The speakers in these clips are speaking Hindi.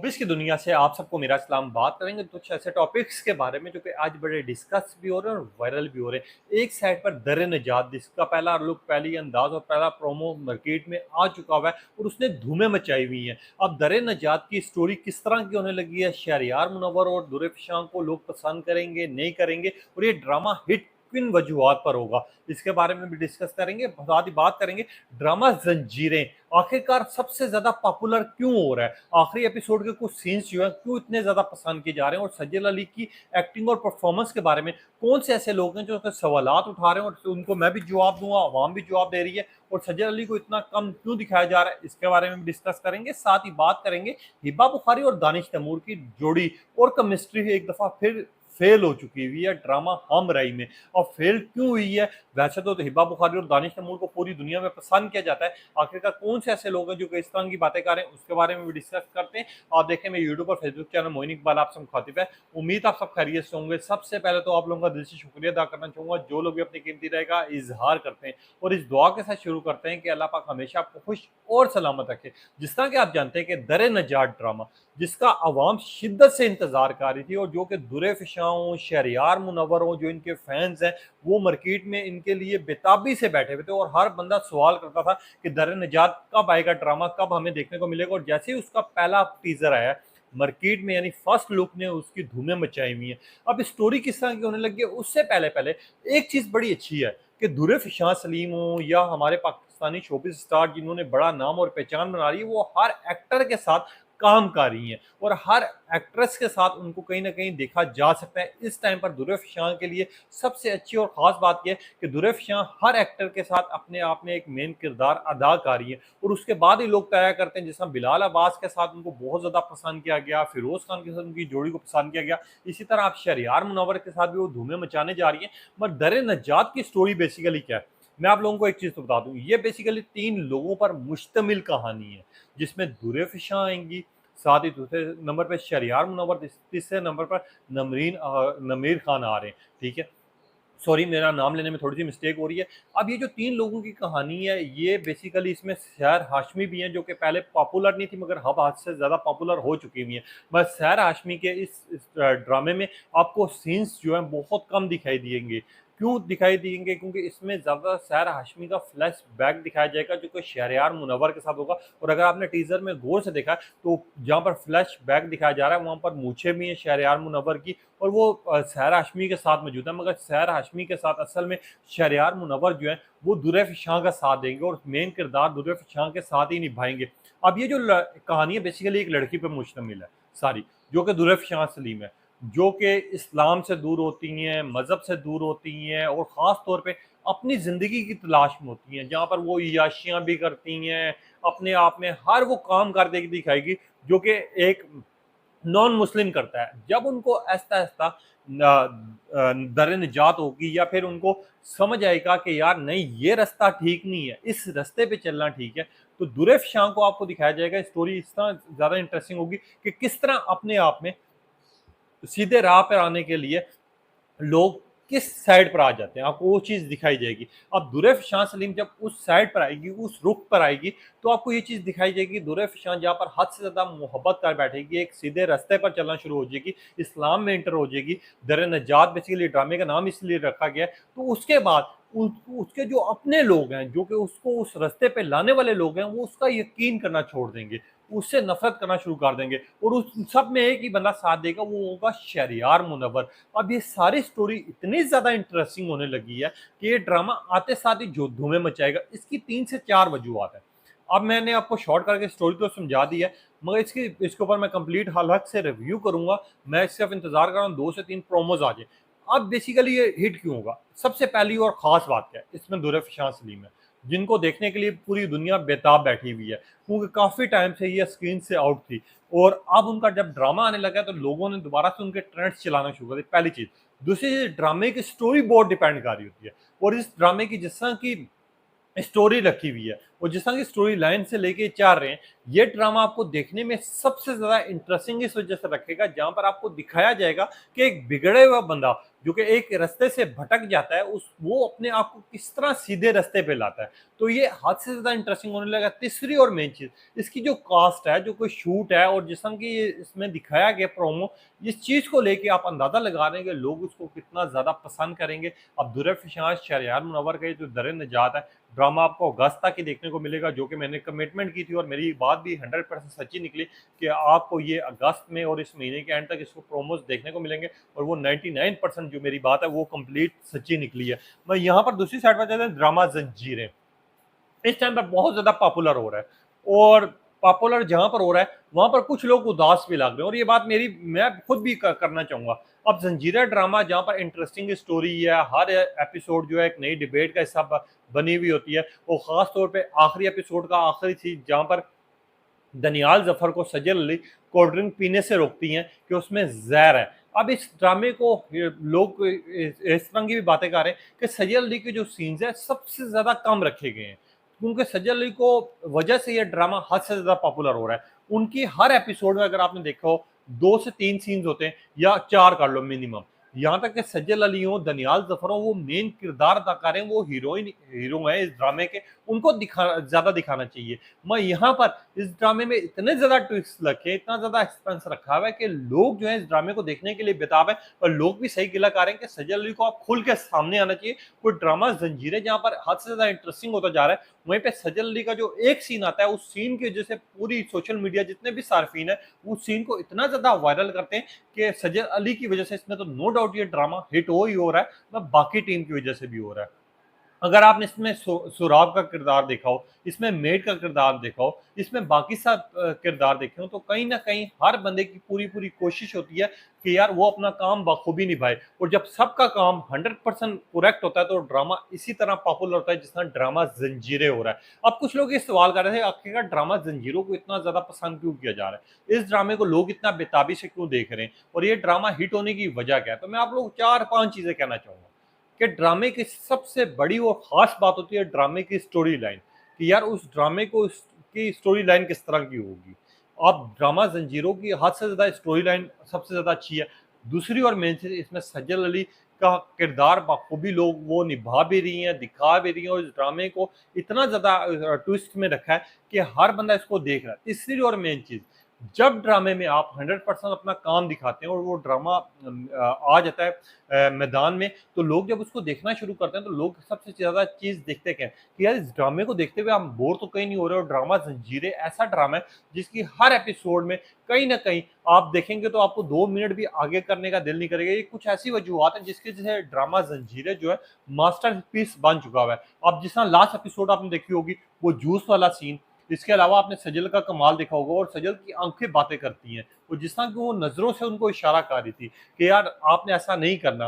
ऑफिस की दुनिया से आप सबको मेरा सलाम। बात करेंगे कुछ ऐसे टॉपिक्स के बारे में जो कि आज बड़े डिस्कस भी हो रहे हैं और वायरल भी हो रहे हैं। एक साइड पर दर निजात, जिसका पहला लुक, पहली अंदाज और पहला प्रोमो मार्केट में आ चुका हुआ है और उसने धूमें मचाई हुई हैं। अब दर निजात की स्टोरी किस तरह की होने लगी है, शहरयार मुनव्वर और दुर फिशां को लोग पसंद करेंगे नहीं करेंगे, और ये ड्रामा हिट किन वजूहत पर होगा, इसके बारे में भी डिस्कस करेंगे। साथ ही बात करेंगे ड्रामा जंजीरें आखिरकार सबसे ज्यादा पॉपुलर क्यों हो रहा है, आखिरी एपिसोड के कुछ सीन्स जो है क्यों इतने ज्यादा पसंद किए जा रहे हैं, और सज्जल अली की एक्टिंग और परफॉर्मेंस के बारे में कौन से ऐसे लोग हैं जो सवालात उठा रहे हैं और उनको मैं भी जवाब दूंगा, आवाम भी जवाब दे रही है, और सज्जल अली को इतना कम क्यों दिखाया जा रहा है, इसके बारे में भी डिस्कस करेंगे। साथ ही बात करेंगे हिबा बुखारी और दानिश तैमूर की जोड़ी और केमिस्ट्री एक दफा फिर फेल हो चुकी हुई है ड्रामा हम रही में। और फेल क्यों हुई है? वैसे तो हिबा बुखारी और दानिश तैमूर को पूरी दुनिया में पसंद किया जाता है, आखिरकार कौन से ऐसे लोग हैं जो कि इस तरह की बातें कर रहे हैं, उसके बारे में भी डिस्कस करते हैं। आप देखें, मैं यूट्यूब और फेसबुक चैनल मोइन इकबाल आप सब मुखातिब है। उम्मीद आप सब खैरियत से होंगे। सबसे पहले तो आप लोगों का दिल से शुक्रिया अदा करना चाहूंगा जो लोग भी अपनी कीमती रहेगा इजहार करते हैं, और इस दुआ के साथ शुरू करते हैं कि अल्लाह पाक हमेशा आपको खुश और सलामत रखे। जिस तरह कि आप जानते हैं कि दर नजात ड्रामा, जिसका आवाम शिद्दत से इंतजार कर रही थी, और जो कि दुरे फिशाओं, शहरयार मुनव्वरों, जो इनके फैंस हैं, वो मार्केट में इनके लिए बेताबी से बैठे हुए थे, और हर बंदा सवाल करता था कि दर निजात कब आएगा ड्रामा, कब हमें देखने को मिलेगा। और जैसे ही उसका पहला टीजर आया मार्केट में, यानी फर्स्ट लुक ने उसकी धूमें मचाई हुई हैं। अब स्टोरी किस तरह की होने लगी है, उससे पहले पहले एक चीज बड़ी अच्छी है कि दुरे फिशां सलीम हो या हमारे पाकिस्तानी शोबिस स्टार जिन्होंने बड़ा नाम और पहचान बना रही है, वो हर एक्टर के साथ काम कर रही हैं, और हर एक्ट्रेस के साथ उनको कहीं ना कहीं देखा जा सकता है। इस टाइम पर दुरे फिशां के लिए सबसे अच्छी और ख़ास बात यह है कि दुरे फिशां हर एक्टर के साथ अपने आप में एक मेन किरदार अदा कर रही है, और उसके बाद ही लोग तय करते हैं। जैसा बिलाल अब्बास के साथ उनको बहुत ज़्यादा पसंद किया गया, फिरोज़ खान के साथ उनकी जोड़ी को पसंद किया गया, इसी तरह आप शहरयार मुनव्वर के साथ भी वो धूमें मचाने जा रही हैं। मगर दर नजात की स्टोरी बेसिकली क्या है, मैं आप लोगों को एक चीज़ तो बता दूं, ये बेसिकली 3 लोगों पर मुश्तमिल कहानी है, जिसमें दुरे फिशां आएंगी, साथ ही दूसरे नंबर पर शहरयार मुनव्वर, तीसरे नंबर पर नमीर खान आ रहे हैं। ठीक है, सॉरी मेरा नाम लेने में थोड़ी सी मिस्टेक हो रही है। अब ये जो 3 लोगों की कहानी है, ये बेसिकली इसमें सैर हाशमी भी हैं जो कि पहले पॉपुलर नहीं थी मगर अब आज से ज़्यादा पॉपुलर हो चुकी हुई हैं। बस सैर हाशमी के इस ड्रामे में आपको सीन्स जो हैं बहुत कम दिखाई देंगे। क्यों दिखाई देंगे? क्योंकि इसमें ज़्यादा सैर हाशमी का फ्लैश बैक दिखाया जाएगा जो कि शहरयार मुनव्वर के साथ होगा। और अगर आपने टीजर में गौर से देखा तो जहाँ पर फ्लैश बैक दिखाया जा रहा है वहाँ पर मूछें भी हैं शहरयार मुनव्वर की, और वो सैर हाशमी के साथ मौजूद है। मगर सैर हाशमी के साथ असल में शहरयार मुनव्वर जो है वो दुरे फिशां का साथ देंगे, और मेन किरदार दुरे फिशां के साथ ही निभाएंगे। अब ये जो कहानी है बेसिकली एक लड़की पर मुश्तमिल है सारी, जो कि दुरे फिशां सलीम है, जो कि इस्लाम से दूर होती हैं, मज़हब से दूर होती हैं, और ख़ास तौर पे अपनी ज़िंदगी की तलाश में होती हैं, जहाँ पर वो इयाशियाँ भी करती हैं, अपने आप में हर वो काम कर देगी दिखाएगी जो कि एक नॉन मुस्लिम करता है। जब उनको आहिस्ता आहिस्ता दर निजात होगी, या फिर उनको समझ आएगा कि यार नहीं ये रास्ता ठीक नहीं है, इस रास्ते पे चलना ठीक है, तो दुरे फिशां को आपको दिखाया जाएगा। स्टोरी इस तरह ज़्यादा इंटरेस्टिंग होगी कि किस तरह अपने आप में सीधे राह पर आने के लिए लोग किस साइड पर आ जाते हैं, आपको वो चीज़ दिखाई जाएगी। अब दुरे फिशां सलीम जब उस साइड पर आएगी, उस रुख पर आएगी, तो आपको ये चीज़ दिखाई जाएगी। दुरे फिशां जहाँ पर हद से ज़्यादा मोहब्बत कर बैठेगी, एक सीधे रास्ते पर चलना शुरू हो जाएगी, इस्लाम में इंटर हो जाएगी। दर नजात बेसिकली ड्रामे का नाम इसलिए रखा गया है। तो उसके बाद उसके जो अपने लोग हैं, जो कि उसको उस रास्ते पे लाने वाले लोग हैं, वो उसका यकीन करना छोड़ देंगे, उससे नफरत करना शुरू कर देंगे, और उस सब में एक ही बंदा साथ देगा, वो होगा शहरयार मुनव्वर। अब ये सारी स्टोरी इतनी ज़्यादा इंटरेस्टिंग होने लगी है कि ये ड्रामा आते साथ ही जो धूमें मचाएगा। इसकी 3 से 4 वजूहत है। अब मैंने आपको शॉर्ट करके स्टोरी तो समझा दी है, मगर इसके ऊपर मैं कंप्लीट अलग से रिव्यू करूंगा। मैं सिर्फ इंतजार कर रहा हूँ 2 से 3 प्रोमोज आ जाए। अब बेसिकली ये हिट क्यों होगा? सबसे पहली और ख़ास बात क्या है, इसमें दुर फिशां सलीम है, जिनको देखने के लिए पूरी दुनिया बेताब बैठी हुई है, क्योंकि काफ़ी टाइम से ये स्क्रीन से आउट थी, और अब उनका जब ड्रामा आने लगा तो लोगों ने दोबारा से उनके ट्रेंड्स चलाना शुरू कर दिए, पहली चीज़। दूसरी चीज़, ड्रामे की स्टोरी बहुत डिपेंड कर रही होती है, और इस ड्रामे की जिस तरह की स्टोरी रखी हुई है और जिस तरह की स्टोरी लाइन से लेके चाह रहे हैं, ये ड्रामा आपको देखने में सबसे ज़्यादा इंटरेस्टिंग इस वजह से रखेगा, जहाँ पर आपको दिखाया जाएगा कि एक बिगड़े हुआ बंदा जो कि एक रास्ते से भटक जाता है, उस वो अपने आप को किस तरह सीधे रास्ते पे लाता है। तो ये हद से ज़्यादा इंटरेस्टिंग होने लगा। तीसरी और मेन चीज़, इसकी जो कास्ट है, जो कोई शूट है और जिस तरह की ये इसमें दिखाया गया प्रोमो, इस चीज़ को लेके आप अंदाज़ा लगा रहे हैं कि लोग उसको कितना ज़्यादा पसंद करेंगे। अब दुर्र-ए-फ़िशांस शहरयार मुनव्वर का ये जो दर-ए-निजात है, ड्रामा आपको अगस्त तक ही देखने को मिलेगा, जो कि मैंने कमिटमेंट की थी और मेरी बात भी 100% सच्ची निकली कि आपको ये अगस्त में और इस महीने के एंड तक इसको प्रोमोस देखने को मिलेंगे, और वो 99% जो मेरी बात है वो कंप्लीट सच्ची निकली है। मैं यहाँ पर दूसरी साइड पर जाते हैं, ड्रामा जंजीरें इस टाइम पर बहुत ज़्यादा पॉपुलर हो रहा है, और पॉपुलर जहाँ पर हो रहा है वहाँ पर कुछ लोग उदास भी लग रहे हैं, और ये बात मेरी मैं खुद भी करना चाहूँगा। अब जंजीरा ड्रामा जहाँ पर इंटरेस्टिंग स्टोरी है, हर एपिसोड जो है एक नई डिबेट का हिस्सा बनी हुई होती है, और ख़ास तौर पे आखिरी एपिसोड का आखिरी चीज़ जहाँ पर दनियाल जफर को सजल अली कोल्ड ड्रिंक पीने से रोकती हैं कि उसमें जहर है। अब इस ड्रामे को लोग इस तरह की भी बातें कर रहे हैं कि सजल अली के जो सीन्स हैं सबसे ज़्यादा कम रखे गए हैं, क्योंकि सजल अली को वजह से ये ड्रामा हद से ज़्यादा पॉपुलर हो रहा है। उनकी हर एपिसोड में अगर आपने देखा हो 2 से 3 सीन्स होते हैं, या 4 कर लो मिनिमम। यहाँ तक कि सजल अली हो, दनियाल जफर हो, वो मेन किरदार अदा कर रहे हैं, वो हीरो है इस ड्रामे के, उनको ज़्यादा दिखाना चाहिए। मैं यहाँ पर इस ड्रामे में इतने ज़्यादा ट्विस्ट रखे, इतना ज़्यादा एक्सपेंस रखा हुआ है कि लोग जो है इस ड्रामे को देखने के लिए बेताब है, और लोग भी सही गिला कर रहे हैं कि सजल अली को आप खुल के सामने आना चाहिए। कोई ड्रामा जंजीरें जहाँ पर हद से ज़्यादा इंटरेस्टिंग होता जा रहा है, वहीं पे सजल अली का जो एक सीन आता है, उस सीन की वजह से पूरी सोशल मीडिया जितने भी सार्फिन है उस सीन को इतना ज़्यादा वायरल करते हैं कि सजल अली की वजह से इसमें तो नो डाउट ये ड्रामा हिट हो रहा है, ना बाकी टीम की वजह से भी हो रहा है। अगर आपने इसमें सुराग का किरदार देखा हो, इसमें मेड का किरदार देखा हो, इसमें बाकी सब किरदार देखे हो, तो कहीं न कहीं हर बंदे की पूरी-पूरी कोशिश होती है कि यार वो अपना काम बखूबी निभाए, और जब सबका काम 100% करेक्ट होता है तो ड्रामा इसी तरह पॉपुलर होता है जिस तरह ड्रामा ज़ंजीरें हो रहा है। अब कुछ लोग ये सवाल कर रहे थे आखिरकार ड्रामा ज़ंजीरों को इतना ज़्यादा पसंद क्यों किया जा रहा है? इस ड्रामे को लोग इतना बेताबी से क्यों देख रहे हैं? और ये ड्रामा हिट होने की वजह क्या है? तो मैं आप लोगों को 4-5 चीज़ें कहना चाहूँगा। कि ड्रामे की सबसे बड़ी और ख़ास बात होती है ड्रामे की स्टोरी लाइन, कि यार उस ड्रामे को की स्टोरी लाइन किस तरह की होगी। अब ड्रामा ज़ंजीरों की हद से ज़्यादा स्टोरी लाइन सबसे ज़्यादा अच्छी है। दूसरी और मेन चीज़, इसमें सज्जल अली का किरदार बखूबी लोग वो निभा भी रही हैं, दिखा भी रही हैं, और इस ड्रामे को इतना ज़्यादा ट्विस्ट में रखा है कि हर बंदा इसको देख रहा है। तीसरी और मेन चीज़, जब ड्रामे में आप 100% अपना काम दिखाते हैं और वो ड्रामा आ जाता है मैदान में, तो लोग जब उसको देखना शुरू करते हैं तो लोग सबसे ज़्यादा चीज़ देखते क्या है कि यार इस ड्रामे को देखते हुए हम बोर तो कहीं नहीं हो रहे, और ड्रामा जंजीरें ऐसा ड्रामा है जिसकी हर एपिसोड में कहीं ना कहीं आप देखेंगे तो आपको 2 मिनट भी आगे करने का दिल नहीं करेगा। ये कुछ ऐसी वजूहत है जिसकी वजह से ड्रामा जंजीरें जो है मास्टर पीस बन चुका हुआ है। अब जिस तरह लास्ट एपिसोड आपने देखी होगी, वो जूस वाला सीन, इसके अलावा आपने सजल का कमाल देखा होगा, और सजल की आंखें बातें करती हैं, और जिस तरह की वो नज़रों से उनको इशारा कर रही थी कि यार आपने ऐसा नहीं करना,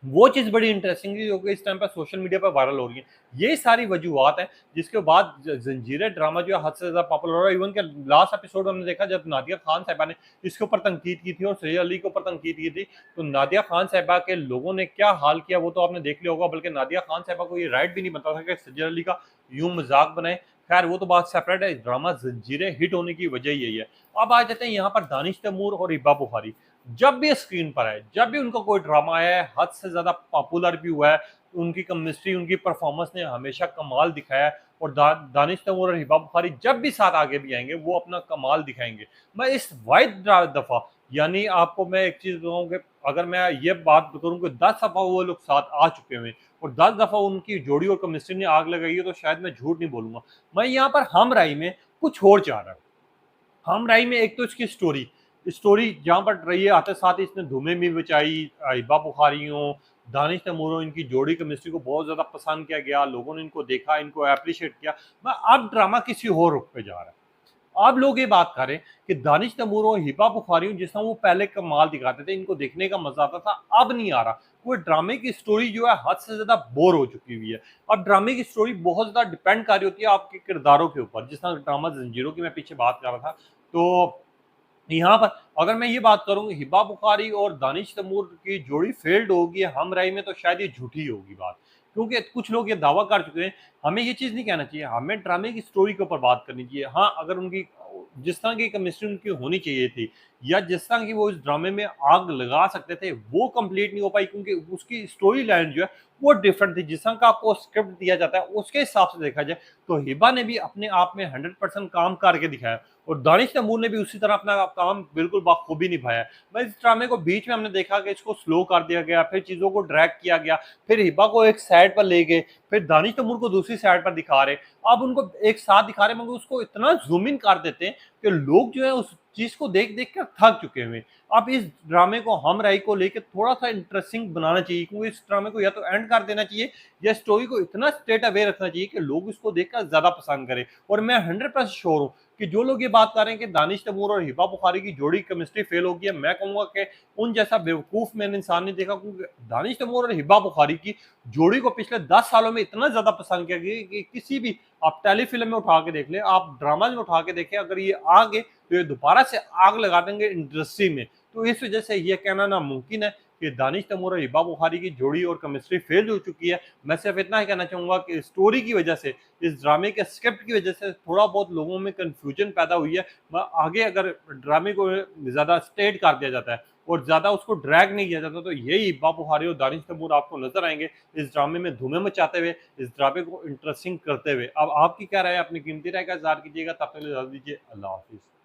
वो चीज़ बड़ी इंटरेस्टिंग थी जो कि इस टाइम पर सोशल मीडिया पर वायरल हो रही है। ये सारी वजूहत हैं जिसके बाद जंजीरें ड्रामा जो है हद से ज़्यादा पॉपुलर हो रहा है। इवन के लास्ट एपिसोड हमने देखा जब नादिया खान साहिबा ने इसके ऊपर तनकीद की थी और सैयद अली के ऊपर तनकीद की थी, तो नादिया खान साहिबा के लोगों ने क्या हाल किया वो तो आपने देख लिया होगा। बल्कि नादिया खान साहिबा को ये राइट भी नहीं बनता था कि सैयद अली का यूं मजाक बनाए। खैर वो तो बात सेपरेट है, ड्रामा जंजीरें हिट होने की वजह यही है। अब आ जाते हैं यहाँ पर दानिश तैमूर और हिबा बुखारी। जब भी स्क्रीन पर आए, जब भी उनका कोई ड्रामा आया है, हद से ज़्यादा पॉपुलर भी हुआ है, उनकी केमिस्ट्री, उनकी परफॉर्मेंस ने हमेशा कमाल दिखाया है, और दानिश तैमूर और हिबा बुखारी जब भी साथ आगे भी आएंगे वो अपना कमाल दिखाएंगे। मैं इस वाइड दफ़ा, यानी आपको मैं एक चीज़ बताऊँ कि अगर मैं ये बात करूँ कि 10 दफ़ा वो लोग साथ आ चुके हुए हैं और 10 दफ़ा उनकी जोड़ी और केमिस्ट्री ने आग लगाई है, तो शायद मैं झूठ नहीं बोलूँगा। मैं यहाँ पर हम राय में कुछ और चाह रहा हूँ। हम राई में एक तो इसकी स्टोरी स्टोरी जहाँ पर रही है, आते साथ ही इसने धूमें भी बचाई, हिबा बुखारियों, दानिश तैमूरों, इनकी जोड़ी केमिस्ट्री को बहुत ज़्यादा पसंद किया गया, लोगों ने इनको देखा, इनको अप्रिशिएट किया। मैं अब ड्रामा किसी और रुख पे जा रहा है। अब लोग ये बात करें कि दानिश तैमूर और हिबा बुखारी जिस तरह वो पहले कमाल दिखाते थे, इनको देखने का मजा आता था, अब नहीं आ रहा। वो ड्रामे की स्टोरी जो है हद से ज्यादा बोर हो चुकी हुई है। अब ड्रामे की स्टोरी बहुत ज्यादा डिपेंड कर रही होती है आपके किरदारों के ऊपर। जिस तरह ड्रामा जंजीरों की मैं पीछे बात कर रहा था, तो यहाँ पर अगर मैं ये बात करूँ हिबा बुखारी और दानिश तैमूर की जोड़ी फेल्ड होगी हम राय में, तो शायद ये झूठी होगी बात, क्योंकि कुछ लोग ये दावा कर चुके हैं हमें ये चीज़ नहीं कहना चाहिए, हमें ड्रामे की स्टोरी के ऊपर बात करनी चाहिए। हाँ, अगर उनकी जिस तरह की केमिस्ट्री उनकी होनी चाहिए थी या जिस तरह की वो इस ड्रामे में आग लगा सकते थे, वो कंप्लीट नहीं हो पाई क्योंकि उसकी स्टोरी लाइन जो है वो डिफरेंट थी। जिस तरह का आपको स्क्रिप्ट दिया जाता है, उसके हिसाब से देखा जाए तो हिबा ने भी अपने आप में 100% काम करके दिखाया और दानिश तैमूर ने भी उसी तरह अपना काम बिल्कुल बाखूबी निभाया। बस इस ड्रामे को बीच में हमने देखा कि इसको स्लो कर दिया गया, फिर चीज़ों को ड्रैग किया गया, फिर हिबा को एक साइड पर ले गए, फिर दानिश तैमूर को दूसरी साइड पर दिखा रहे। अब उनको एक साथ दिखा रहे मगर उसको इतना ज़ूम इन कर देते हैं कि लोग जो है उस चीज़ को देख-देख कर थक चुके हुए हैं। अब इस ड्रामे को हम राई को लेके थोड़ा-सा इंटरेस्टिंग बनाना चाहिए क्योंकि इस ड्रामे को या तो एंड कर देना चाहिए या स्टोरी को इतना स्ट्रेट अवे रखना चाहिए कि लोग इसको देखकर ज़्यादा पसंद करें। और मैं 100% श्योर हूँ कि जो लोग ये बात कर रहे हैं कि दानिश तैमूर और हिबा बुखारी की जोड़ी केमिस्ट्री फेल हो गई है, मैं कहूँगा कि उन जैसा बेवकूफ़ मैंने इंसान नहीं देखा क्योंकि दानिश तैमूर और हिबा बुखारी की जोड़ी को पिछले 10 सालों में इतना ज़्यादा पसंद किया गया कि किसी भी आप टेलीफ़िल्म में उठा के देख लें, आप ड्रामा में उठा के देखें, अगर ये आ गए तो ये दोबारा से आग लगा देंगे इंडस्ट्री में। तो इस वजह से ये कहना नामुमकिन है कि दानिश तैमूर और हिबा बुखारी की जोड़ी और केमिस्ट्री फेल हो चुकी है। मैं सिर्फ इतना ही कहना चाहूँगा कि स्टोरी की वजह से, इस ड्रामे के स्क्रिप्ट की वजह से थोड़ा बहुत लोगों में कन्फ्यूजन पैदा हुई है। आगे अगर ड्रामे को ज़्यादा स्ट्रेट कर दिया जाता है और ज़्यादा उसको ड्रैग नहीं किया जाता तो यही हिबा बुखारी और दानिश तैमूर आपको नज़र आएँगे इस ड्रामे में धूमें मचाते हुए, इस ड्रामे को इंटरेस्टिंग करते हुए। अब आपकी क्या राय है? अपनी कीमती राय का इज़हार कीजिएगा। तब तक के लिए इजाज़त दीजिए। अल्लाह हाफ़िज़।